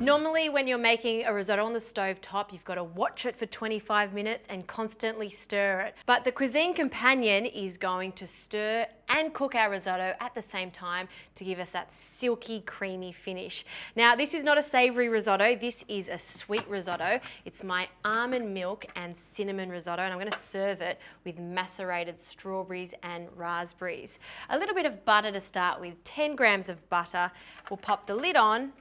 Normally when you're making a risotto on the stove top, you've got to watch it for 25 minutes and constantly stir it. But the Cuisine Companion is going to stir and cook our risotto at the same time to give us that silky, creamy finish. Now, this is not a savory risotto, this is a sweet risotto. It's my almond milk and cinnamon risotto, and I'm going to serve it with macerated strawberries and raspberries. A little bit of butter to start with, 10 grams of butter. We'll pop the lid on,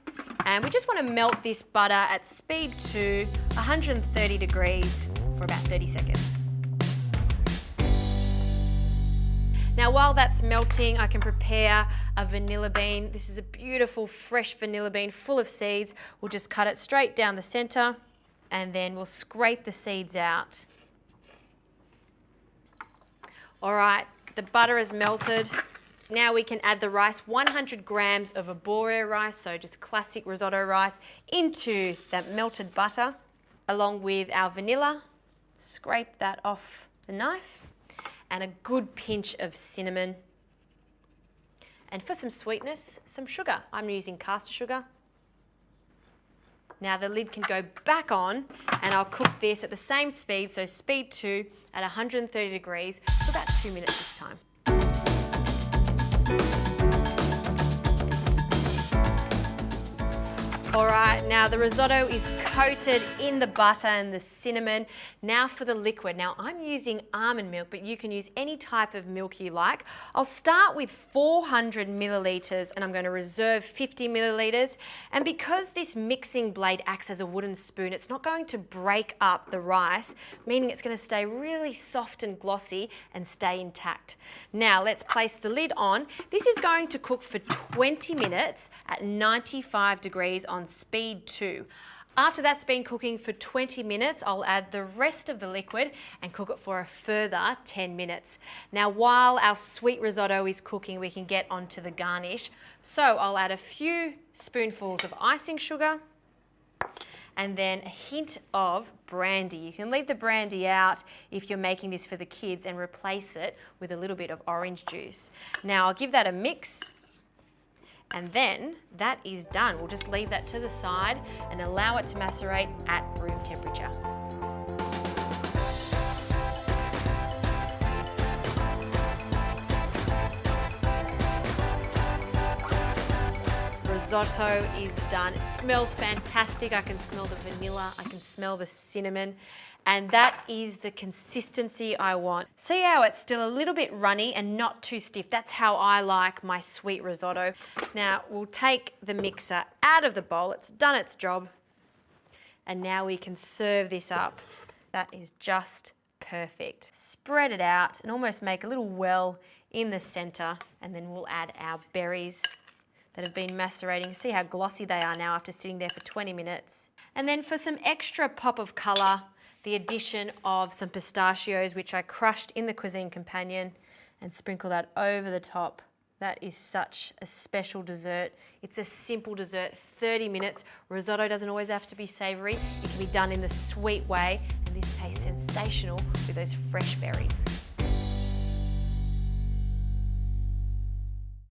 and we just want to melt this butter at speed to 130 degrees for about 30 seconds. Now while that's melting, I can prepare a vanilla bean. This is a beautiful fresh vanilla bean full of seeds. We'll just cut it straight down the center and then we'll scrape the seeds out. All right, the butter is melted. Now we can add the rice, 100 grams of arborio rice, so just classic risotto rice, into that melted butter, along with our vanilla. Scrape that off the knife, and a good pinch of cinnamon. And for some sweetness, some sugar. I'm using caster sugar. Now the lid can go back on, and I'll cook this at the same speed, so speed 2 at 130 degrees for about 2 minutes this time. All right, now the risotto is coated in the butter and the cinnamon. Now for the liquid. Now I'm using almond milk, but you can use any type of milk you like. I'll start with 400 milliliters and I'm going to reserve 50 milliliters. And because this mixing blade acts as a wooden spoon, it's not going to break up the rice, meaning it's going to stay really soft and glossy and stay intact. Now let's place the lid on. This is going to cook for 20 minutes at 95 degrees on speed 2. After that's been cooking for 20 minutes, I'll add the rest of the liquid and cook it for a further 10 minutes. Now, while our sweet risotto is cooking, we can get onto the garnish. So I'll add a few spoonfuls of icing sugar and then a hint of brandy. You can leave the brandy out if you're making this for the kids and replace it with a little bit of orange juice. Now I'll give that a mix. And then that is done. We'll just leave that to the side and allow it to macerate at room temperature. Risotto is done. It smells fantastic. I can smell the vanilla, I can smell the cinnamon. And that is the consistency I want. See how it's still a little bit runny and not too stiff? That's how I like my sweet risotto. Now we'll take the mixer out of the bowl. It's done its job. And now we can serve this up. That is just perfect. Spread it out and almost make a little well in the center. And then we'll add our berries that have been macerating. See how glossy they are now after sitting there for 20 minutes. And then for some extra pop of color, the addition of some pistachios, which I crushed in the Cuisine Companion, and sprinkle that over the top. That is such a special dessert. It's a simple dessert, 30 minutes. Risotto doesn't always have to be savory. It can be done in the sweet way, and this tastes sensational with those fresh berries.